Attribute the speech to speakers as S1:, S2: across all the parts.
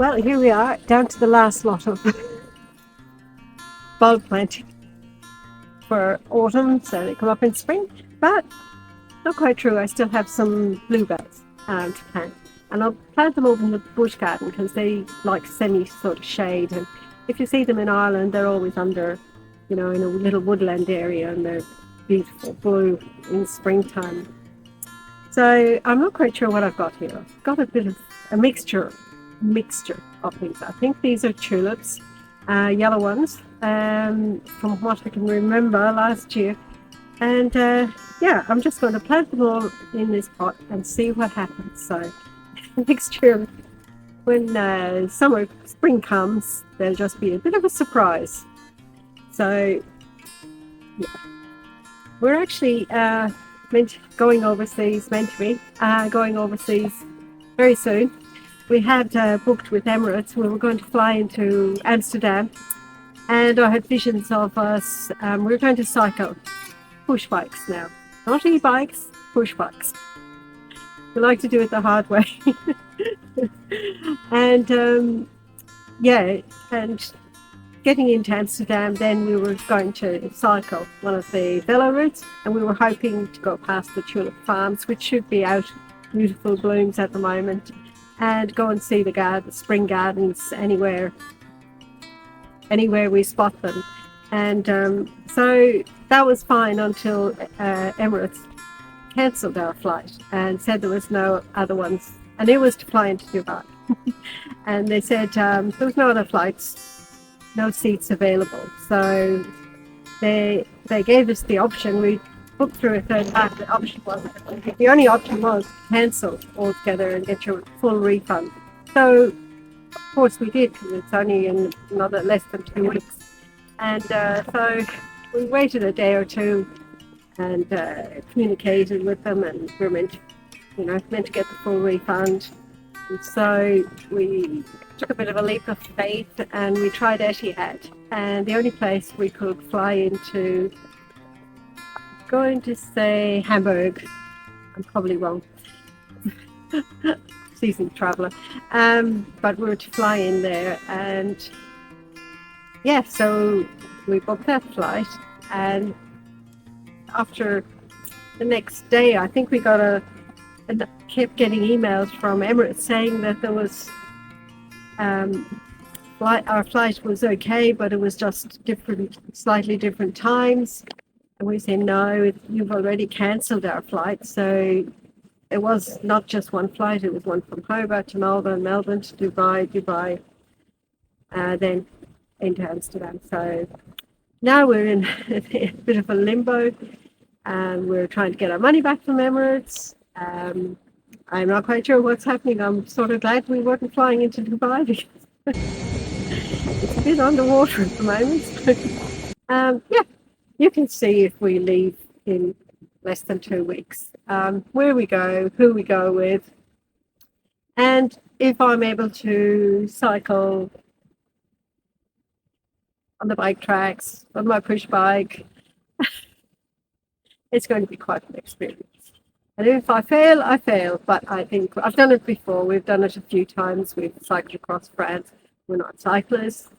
S1: Well, here we are, down to the last lot of bulb planting for autumn, so they come up in spring. But not quite true. I still have some bluebells to plant, and I'll plant them over in the bush garden because they like semi sort of shade. And if you see them in Ireland, they're always under, in a little woodland area, and they're beautiful blue in springtime. So I'm not quite sure what I've got here. I've got a bit of a mixture of things. I think these are tulips, yellow ones, from what I can remember last year. And yeah, I'm just going to plant them all in this pot and see what happens. So next year, when spring comes, there'll just be a bit of a surprise. So yeah, we're actually going overseas very soon. We had booked with Emirates. We were going to fly into Amsterdam, and I had visions of us. We were going to cycle push bikes now, not e-bikes, push bikes. We like to do it the hard way. And yeah, and getting into Amsterdam, then we were going to cycle one of the velo routes, and we were hoping to go past the tulip farms, which should be out beautiful blooms at the moment, and go and see the spring gardens anywhere we spot them. And so that was fine until Emirates cancelled our flight and said there was no other ones, and it was to fly into Dubai. And they said there was no other flights, no seats available. So they gave us the option. We booked through a third party. The only option was cancel altogether and get your full refund. So of course we did, because it's only in another less than 2 weeks. And so we waited a day or two and communicated with them, and we were meant to get the full refund. And so we took a bit of a leap of faith, and we tried Etihad, and the only place we could fly into, I'm going to say Hamburg, I'm probably wrong, seasoned traveller, but we were to fly in there. And yeah, so we booked that flight, and after the next day, I think we kept getting emails from Emirates saying that there was our flight was okay, but it was just slightly different times. And we said, no, you've already cancelled our flight. So it was not just one flight, it was one from Hobart to Melbourne, Melbourne to Dubai, then into Amsterdam. So now we're in a bit of a limbo, and we're trying to get our money back from Emirates. I'm not quite sure what's happening. I'm sort of glad we weren't flying into Dubai, because it's a bit underwater at the moment. Yeah, you can see if we leave in less than 2 weeks, where we go, who we go with, and if I'm able to cycle on the bike tracks, on my push bike. It's going to be quite an experience. And if I fail, I fail. But I think I've done it before. We've done it a few times. We've cycled across France. We're not cyclists,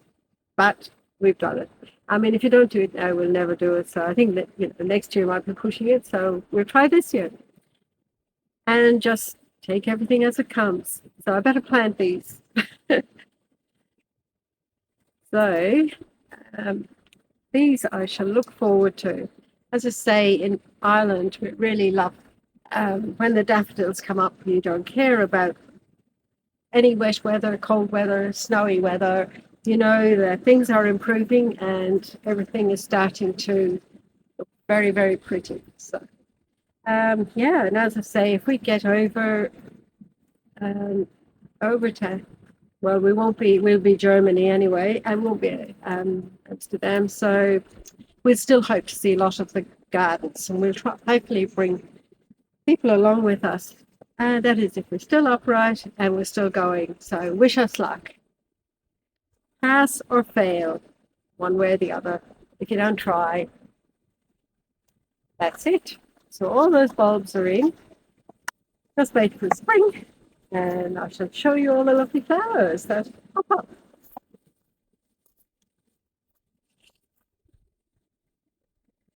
S1: but we've done it. I mean, if you don't do it now, we'll never do it. So I think that the next year might be pushing it. So we'll try this year and just take everything as it comes. So I better plant these. So these I shall look forward to. As I say, in Ireland, we really love when the daffodils come up. You don't care about any wet weather, cold weather, snowy weather. You know that things are improving and everything is starting to look very, very pretty. So, yeah, and as I say, if we get over to, well, we'll be Germany anyway, and we'll be Amsterdam. So we'll still hope to see a lot of the gardens, and we'll hopefully bring people along with us. And that is if we're still upright and we're still going. So wish us luck. Pass or fail, one way or the other. If you don't try, that's it. So all those bulbs are in. Just wait for spring, and I shall show you all the lovely flowers that pop up.